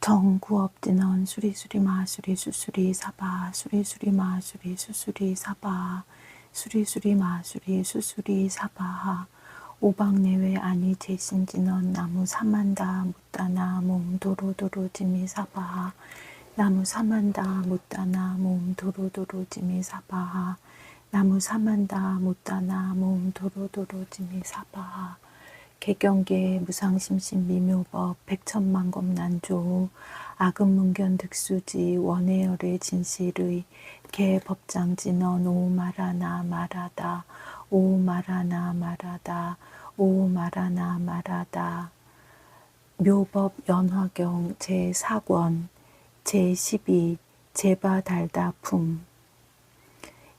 정구업진원 수리수리 마수리 수수리 사바 수리수리 마수리 수수리 사바 수리수리 마수리 수수리 사바 오박내외 아니 제신진원 나무 사만다 묻다나 몸 도로도로 지미 사바 나무 사만다 묻다나 몸 도로도로 지미 사바 나무 사만다 묻다나 몸 도로도로 지미 사바 개경계 무상심신 미묘법 백천만검 난조 악음문견 득수지 원해열의 진실의 개법장진언 오 말하나 말하다 오 말하나 말하다 오 말하나 말하다 묘법 연화경 제4권 제12 제바달다품.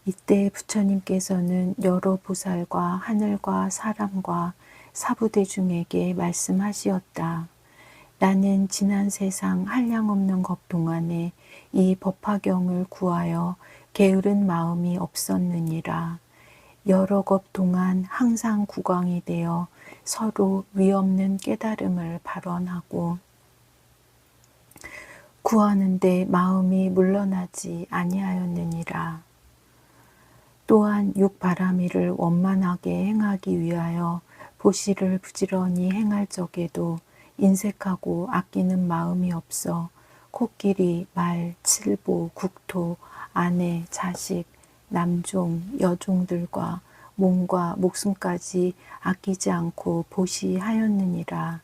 이때 부처님께서는 여러 보살과 하늘과 사람과 사부대중에게 말씀하시었다. 나는 지난 세상 한량없는 것 동안에 이 법화경을 구하여 게으른 마음이 없었느니라. 여러 것 동안 항상 구광이 되어 서로 위없는 깨달음을 발언하고 구하는데 마음이 물러나지 아니하였느니라. 또한 육바라미를 원만하게 행하기 위하여 보시를 부지런히 행할 적에도 인색하고 아끼는 마음이 없어 코끼리, 말, 칠보, 국토, 아내, 자식, 남종, 여종들과 몸과 목숨까지 아끼지 않고 보시하였느니라.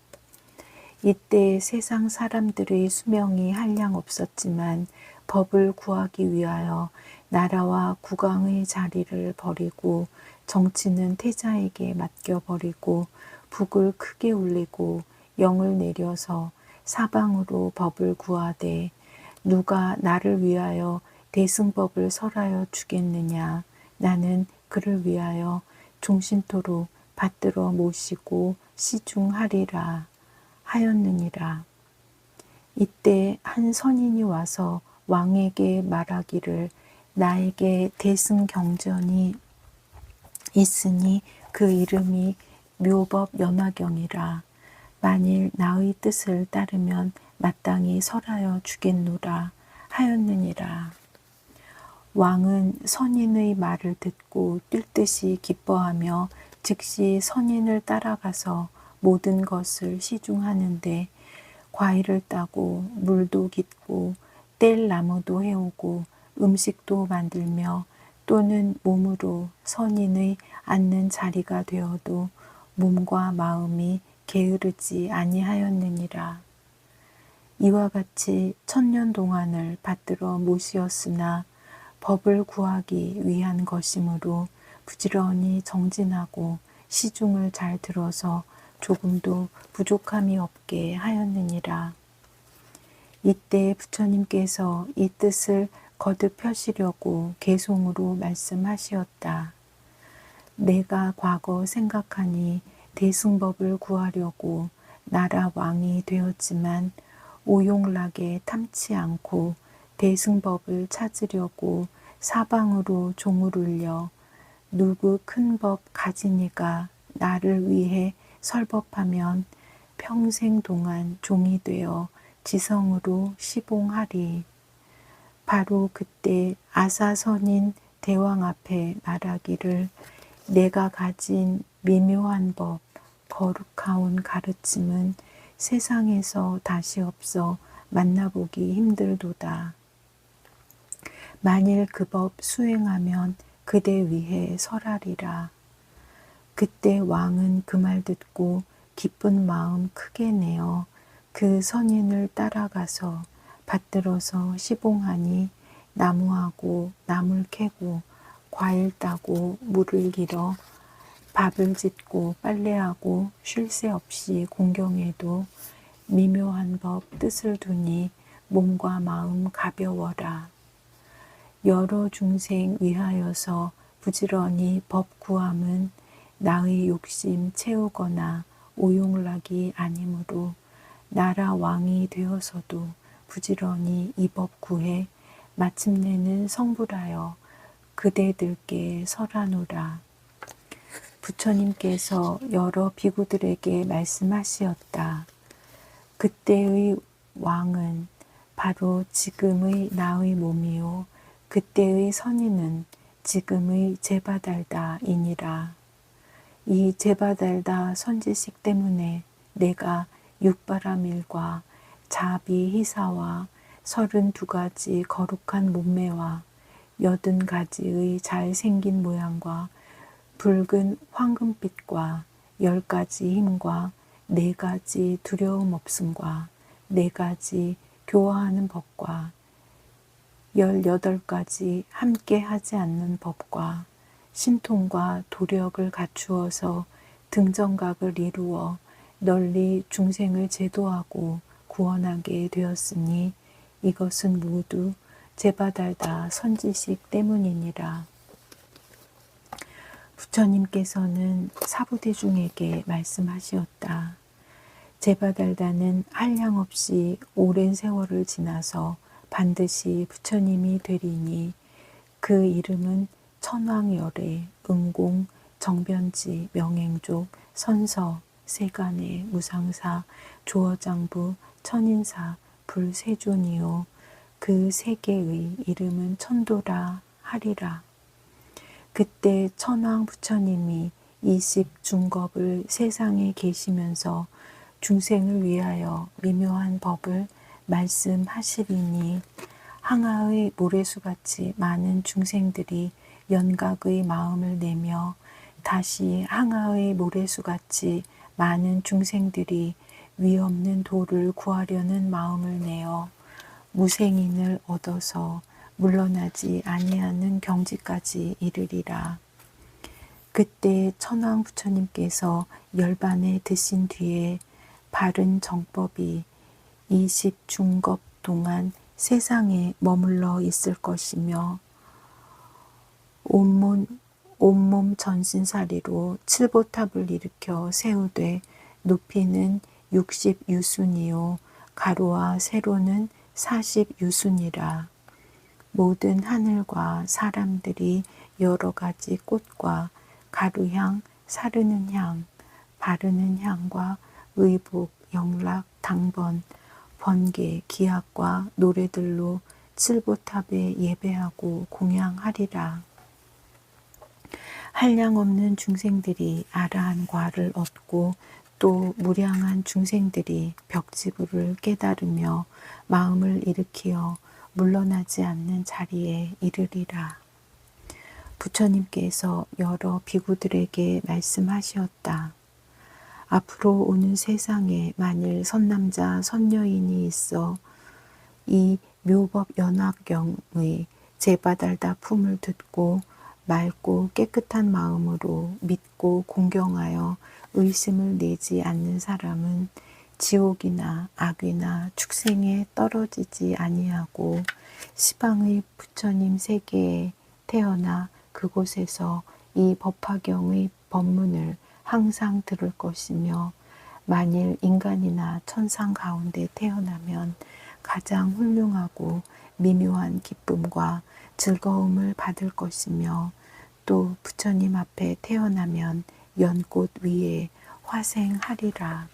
이때 세상 사람들의 수명이 한량 없었지만 법을 구하기 위하여 나라와 국왕의 자리를 버리고 정치는 태자에게 맡겨버리고 북을 크게 울리고 영을 내려서 사방으로 법을 구하되 누가 나를 위하여 대승법을 설하여 주겠느냐. 나는 그를 위하여 종신토록 받들어 모시고 시중하리라 하였느니라. 이때 한 선인이 와서 왕에게 말하기를 나에게 대승 경전이 있으니 그 이름이 묘법 연화경이라. 만일 나의 뜻을 따르면 마땅히 설하여 주겠노라 하였느니라. 왕은 선인의 말을 듣고 뛸 듯이 기뻐하며 즉시 선인을 따라가서 모든 것을 시중하는데 과일을 따고 물도 깃고 뗄 나무도 해오고 음식도 만들며 또는 몸으로 선인의 앉는 자리가 되어도 몸과 마음이 게으르지 아니하였느니라. 이와 같이 1000년 동안을 받들어 모시었으나 법을 구하기 위한 것이므로 부지런히 정진하고 시중을 잘 들어서 조금도 부족함이 없게 하였느니라. 이때 부처님께서 이 뜻을 거듭 펴시려고 개송으로 말씀하시었다. 내가 과거 생각하니 대승법을 구하려고 나라 왕이 되었지만 오용락에 탐치 않고 대승법을 찾으려고 사방으로 종을 울려 누구 큰 법 가지니가 나를 위해 설법하면 평생 동안 종이 되어 지성으로 시봉하리. 바로 그때 아사선인 대왕 앞에 말하기를 내가 가진 미묘한 법, 거룩하온 가르침은 세상에서 다시 없어 만나보기 힘들도다. 만일 그 법 수행하면 그대 위해 설하리라. 그때 왕은 그 말 듣고 기쁜 마음 크게 내어 그 선인을 따라가서 받들어서 시봉하니 나무하고 나물 캐고 과일 따고 물을 길어 밥을 짓고 빨래하고 쉴 새 없이 공경해도 미묘한 법 뜻을 두니 몸과 마음 가벼워라. 여러 중생 위하여서 부지런히 법 구함은 나의 욕심 채우거나 오용락이 아니므로 나라 왕이 되어서도 부지런히 이 법 구해 마침내는 성불하여 그대들께 설하노라. 부처님께서 여러 비구들에게 말씀하시었다. 그때의 왕은 바로 지금의 나의 몸이요 그때의 선인은 지금의 제바달다이니라. 이 제바달다 선지식 때문에 내가 육바라밀과 자비히사와 32가지 거룩한 몸매와 80가지의 잘생긴 모양과 붉은 황금빛과 10가지 힘과 4가지 두려움 없음과 4가지 교화하는 법과 18가지 함께 하지 않는 법과 신통과 도력을 갖추어서 등정각을 이루어 널리 중생을 제도하고 구원하게 되었으니 이것은 모두 제바달다 선지식 때문이니라. 부처님께서는 사부대중에게 말씀하시었다. 제바달다는 한량없이 오랜 세월을 지나서 반드시 부처님이 되리니 그 이름은 천왕열애, 응공, 정변지, 명행족, 선서, 세간의, 무상사, 조어장부, 천인사, 불세존이요. 그 세 개의 이름은 천도라 하리라. 그때 천왕 부처님이 20중겁을 세상에 계시면서 중생을 위하여 미묘한 법을 말씀하시리니 항아의 모래수같이 많은 중생들이 연각의 마음을 내며 다시 항아의 모래수같이 많은 중생들이 위없는 도를 구하려는 마음을 내어 무생인을 얻어서 물러나지 아니하는 경지까지 이르리라. 그때 천왕 부처님께서 열반에 드신 뒤에 바른 정법이 20중겁 동안 세상에 머물러 있을 것이며 온몸 전신살이로 칠보탑을 일으켜 세우되 높이는 60유순이요 가로와 세로는 40유순이라. 모든 하늘과 사람들이 여러 가지 꽃과 가루향, 사르는 향, 바르는 향과 의복, 영락, 당번, 번개, 기악과 노래들로 칠보탑에 예배하고 공양하리라. 한량없는 중생들이 아라한 과를 얻고 또 무량한 중생들이 벽지부를 깨달으며 마음을 일으키어 물러나지 않는 자리에 이르리라. 부처님께서 여러 비구들에게 말씀하시었다. 앞으로 오는 세상에 만일 선남자 선여인이 있어 이 묘법연화경의 제바달다 품을 듣고 맑고 깨끗한 마음으로 믿고 공경하여 의심을 내지 않는 사람은 지옥이나 악이나 축생에 떨어지지 아니하고 시방의 부처님 세계에 태어나 그곳에서 이 법화경의 법문을 항상 들을 것이며 만일 인간이나 천상 가운데 태어나면 가장 훌륭하고 미묘한 기쁨과 즐거움을 받을 것이며 또 부처님 앞에 태어나면 연꽃 위에 화생하리라.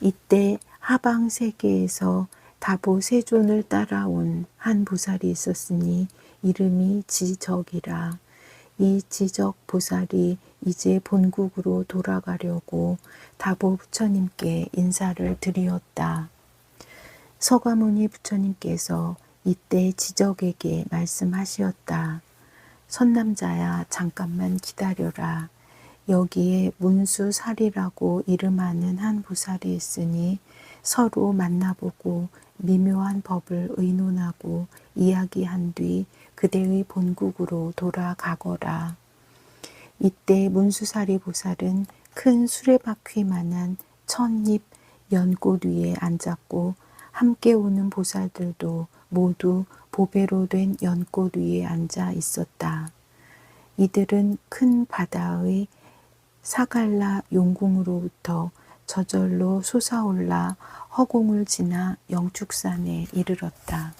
이때 하방 세계에서 다보세존을 따라온 한 보살이 있었으니 이름이 지적이라. 이 지적 보살이 이제 본국으로 돌아가려고 다보 부처님께 인사를 드리었다. 서가모니 부처님께서 이때 지적에게 말씀하시었다. 선남자야 잠깐만 기다려라. 여기에 문수살이라고 이름하는 한 보살이 있으니 서로 만나보고 미묘한 법을 의논하고 이야기한 뒤 그대의 본국으로 돌아가거라. 이때 문수사리 보살은 큰 수레바퀴만한 천잎 연꽃 위에 앉았고 함께 오는 보살들도 모두 보배로 된 연꽃 위에 앉아 있었다. 이들은 큰 바다의 사갈라 용궁으로부터 저절로 솟아올라 허공을 지나 영축산에 이르렀다.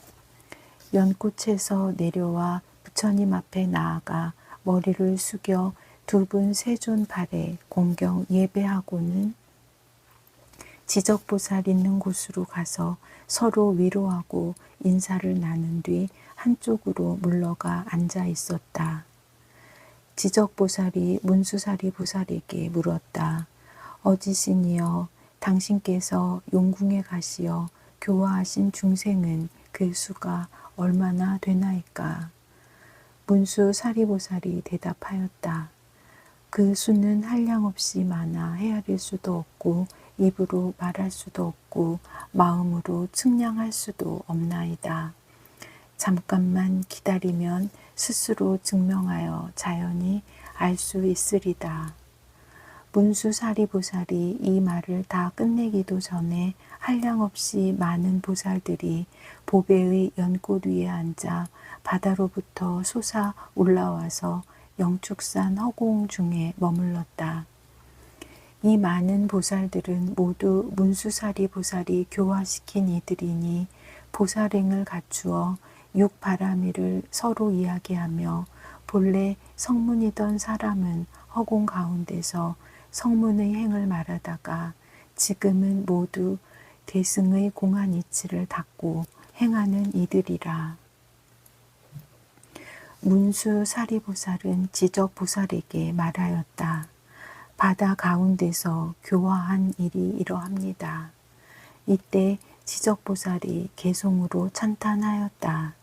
연꽃에서 내려와 부처님 앞에 나아가 머리를 숙여 두 분 세존 발에 공경 예배하고는 지적보살 있는 곳으로 가서 서로 위로하고 인사를 나눈 뒤 한쪽으로 물러가 앉아 있었다. 지적보살이 문수사리 보살에게 물었다. 어지신이여, 당신께서 용궁에 가시어 교화하신 중생은 그 수가 얼마나 되나이까? 문수사리보살이 대답하였다. 그 수는 한량없이 많아 헤아릴 수도 없고 입으로 말할 수도 없고 마음으로 측량할 수도 없나이다. 잠깐만 기다리면 스스로 증명하여 자연히 알 수 있으리다. 문수사리보살이 이 말을 다 끝내기도 전에 한량없이 많은 보살들이 보배의 연꽃 위에 앉아 바다로부터 솟아 올라와서 영축산 허공 중에 머물렀다. 이 많은 보살들은 모두 문수사리보살이 교화시킨 이들이니 보살행을 갖추어 육바라밀을 서로 이야기하며 본래 성문이던 사람은 허공 가운데서 성문의 행을 말하다가 지금은 모두 대승의 공한 이치를 닦고 행하는 이들이라. 문수사리보살은 지적보살에게 말하였다. 바다 가운데서 교화한 일이 이러합니다. 이때 지적보살이 개송으로 찬탄하였다.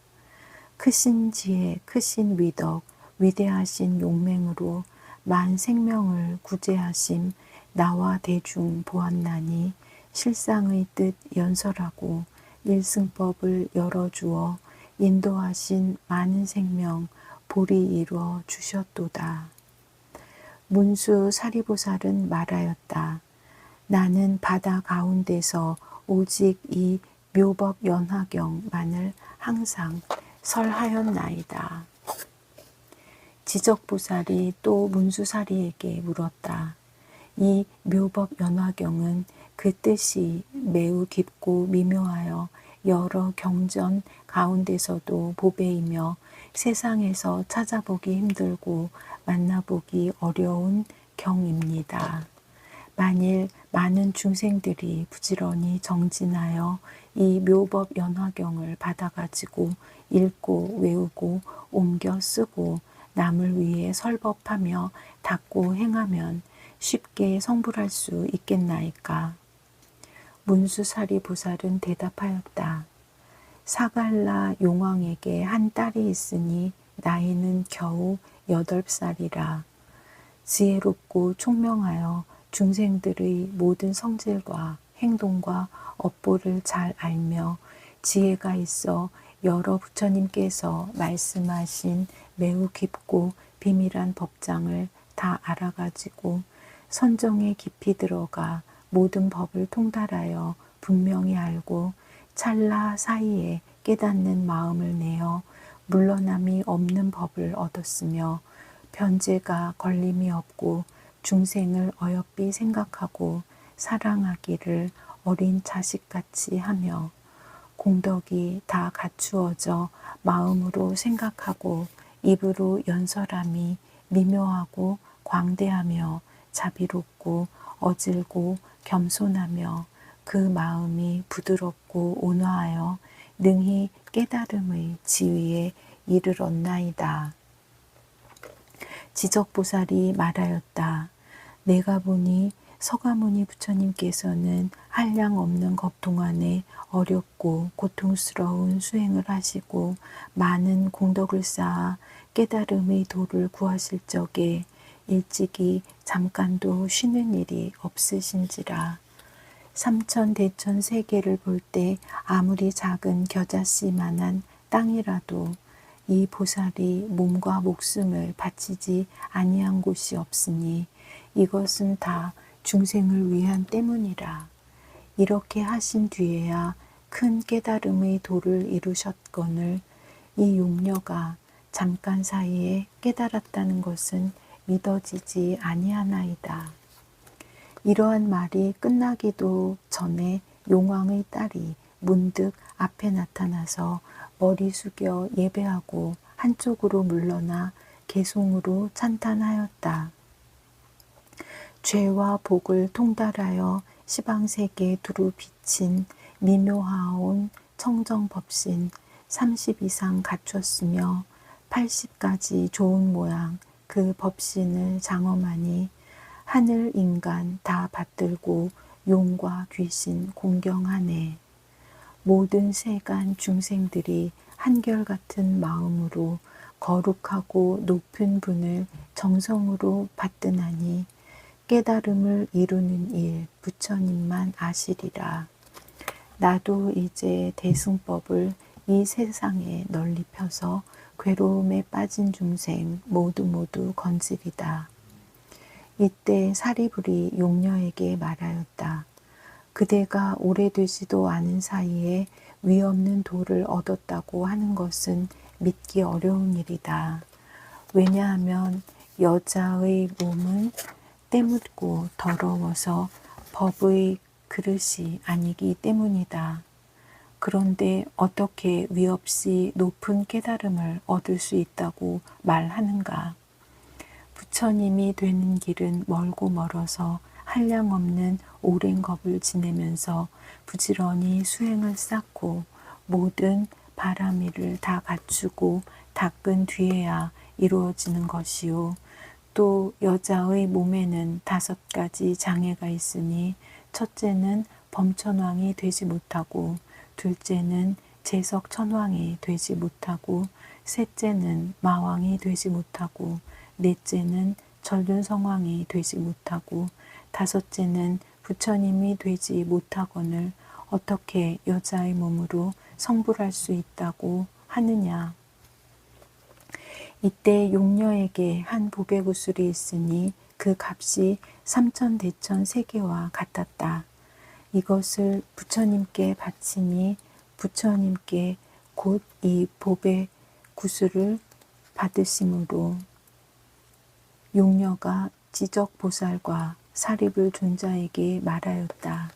크신 지혜, 크신 위덕, 위대하신 용맹으로 만 생명을 구제하심 나와 대중 보았나니 실상의 뜻 연설하고 일승법을 열어주어 인도하신 많은 생명 보리 이루어 주셨도다. 문수사리보살은 말하였다. 나는 바다 가운데서 오직 이 묘법 연화경만을 항상 설하였나이다. 지적보살이 또 문수사리에게 물었다. 이 묘법 연화경은 그 뜻이 매우 깊고 미묘하여 여러 경전 가운데서도 보배이며 세상에서 찾아보기 힘들고 만나보기 어려운 경입니다. 만일 많은 중생들이 부지런히 정진하여 이 묘법 연화경을 받아가지고 읽고 외우고 옮겨 쓰고 남을 위해 설법하며 닦고 행하면 쉽게 성불할 수 있겠나이까? 문수사리보살은 대답하였다. 사갈라 용왕에게 한 딸이 있으니 나이는 겨우 8살이라. 지혜롭고 총명하여 중생들의 모든 성질과 행동과 업보를 잘 알며 지혜가 있어 여러 부처님께서 말씀하신 매우 깊고 비밀한 법장을 다 알아가지고 선정에 깊이 들어가 모든 법을 통달하여 분명히 알고 찰나 사이에 깨닫는 마음을 내어 물러남이 없는 법을 얻었으며 변제가 걸림이 없고 중생을 어여삐 생각하고 사랑하기를 어린 자식같이 하며 공덕이 다 갖추어져 마음으로 생각하고 입으로 연설함이 미묘하고 광대하며 자비롭고 어질고 겸손하며 그 마음이 부드럽고 온화하여 능히 깨달음의 지위에 이르렀나이다. 지적보살이 말하였다. 내가 보니 서가모니 부처님께서는 한량 없는 겁 동안에 어렵고 고통스러운 수행을 하시고 많은 공덕을 쌓아 깨달음의 도를 구하실 적에 일찍이 잠깐도 쉬는 일이 없으신지라. 삼천대천 세계를 볼 때 아무리 작은 겨자씨만한 땅이라도 이 보살이 몸과 목숨을 바치지 아니한 곳이 없으니 이것은 다 중생을 위한 때문이라. 이렇게 하신 뒤에야 큰 깨달음의 도를 이루셨거늘 이 용녀가 잠깐 사이에 깨달았다는 것은 믿어지지 아니하나이다. 이러한 말이 끝나기도 전에 용왕의 딸이 문득 앞에 나타나서 머리 숙여 예배하고 한쪽으로 물러나 개송으로 찬탄하였다. 죄와 복을 통달하여 시방세계 두루 비친 미묘하온 청정법신 30 이상 갖췄으며 80가지 좋은 모양 그 법신을 장엄하니 하늘 인간 다 받들고 용과 귀신 공경하네. 모든 세간 중생들이 한결같은 마음으로 거룩하고 높은 분을 정성으로 받드나니 깨달음을 이루는 일 부처님만 아시리라. 나도 이제 대승법을 이 세상에 널리 펴서 괴로움에 빠진 중생 모두 건지리다. 이때 사리불이 용녀에게 말하였다. 그대가 오래되지도 않은 사이에 위없는 도를 얻었다고 하는 것은 믿기 어려운 일이다. 왜냐하면 여자의 몸은 때묻고 더러워서 법의 그릇이 아니기 때문이다. 그런데 어떻게 위없이 높은 깨달음을 얻을 수 있다고 말하는가? 부처님이 되는 길은 멀고 멀어서 한량없는 오랜 겁을 지내면서 부지런히 수행을 쌓고 모든 바라미를 다 갖추고 닦은 뒤에야 이루어지는 것이요. 또 여자의 몸에는 5가지 장애가 있으니 첫째는 범천왕이 되지 못하고 둘째는 재석천왕이 되지 못하고 셋째는 마왕이 되지 못하고 넷째는 전륜성왕이 되지 못하고 다섯째는 부처님이 되지 못하거늘 어떻게 여자의 몸으로 성불할 수 있다고 하느냐. 이때 용녀에게 한 보배구슬이 있으니 그 값이 3,000대천 세계와 같았다. 이것을 부처님께 바치니 부처님께 곧 이 보배구슬을 받으심으로 용녀가 지적보살과 사리불 존자에게 말하였다.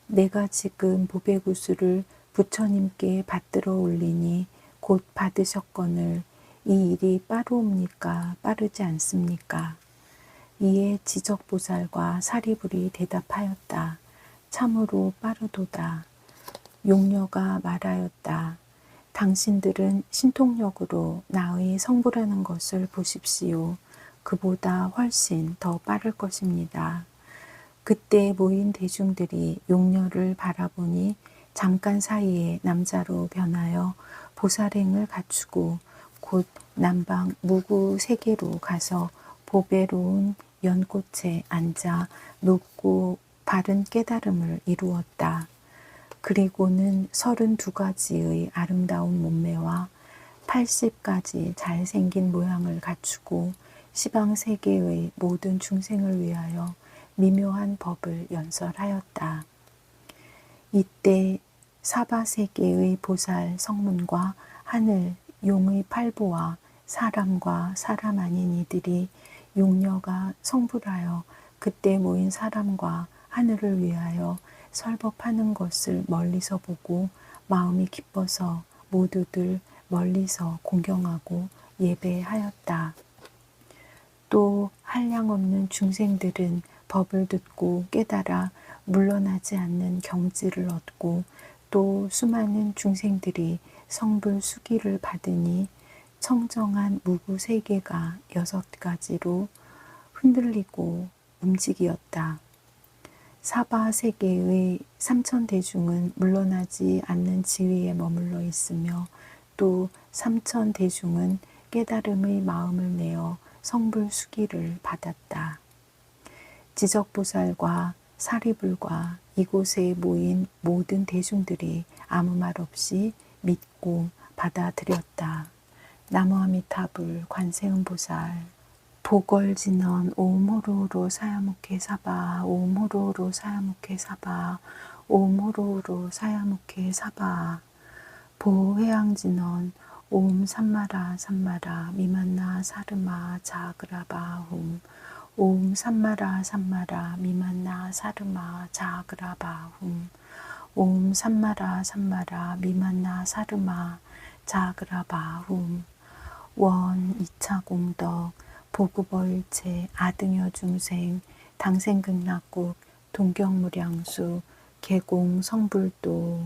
내가 지금 보배구슬을 부처님께 받들어 올리니 곧 받으셨거늘 이 일이 빠르옵니까? 빠르지 않습니까? 이에 지적보살과 사리불이 대답하였다. 참으로 빠르도다. 용녀가 말하였다. 당신들은 신통력으로 나의 성불하는 것을 보십시오. 그보다 훨씬 더 빠를 것입니다. 그때 모인 대중들이 용녀를 바라보니 잠깐 사이에 남자로 변하여 보살행을 갖추고 곧 남방 무구 세계로 가서 보배로운 연꽃에 앉아 높고 바른 깨달음을 이루었다. 그리고는 32가지의 아름다운 몸매와 80가지 잘생긴 모양을 갖추고 시방세계의 모든 중생을 위하여 미묘한 법을 연설하였다. 이때 사바세계의 보살 성문과 하늘 용의 팔보와 사람과 사람 아닌 이들이 용녀가 성불하여 그때 모인 사람과 하늘을 위하여 설법하는 것을 멀리서 보고 마음이 기뻐서 모두들 멀리서 공경하고 예배하였다. 또 한량없는 중생들은 법을 듣고 깨달아 물러나지 않는 경지를 얻고 또 수많은 중생들이 성불 수기를 받으니 청정한 무구 세계가 6가지로 흔들리고 움직이었다. 사바 세계의 3,000대중은 물러나지 않는 지위에 머물러 있으며 또 3,000대중은 깨달음의 마음을 내어 성불 수기를 받았다. 지적보살과 사리불과 이곳에 모인 모든 대중들이 아무 말 없이 믿고 받아들였다. 나무아미타불 관세음보살. 보걸진언 오음호로로 사야무케 사바 오음호로로 사야무케 사바 오음호로로 사야무케 사바. 보회양진언 옴 삼마라 삼마라 미만나 사르마 자그라바훔 옴 삼마라 삼마라 미만나 사르마 자그라바훔 옴 삼마라 삼마라 미만나 사르마 자그라바훔. 원 2차 공덕 보구벌체 아등여 중생 당생극락국 동경무량수, 계공 성불도,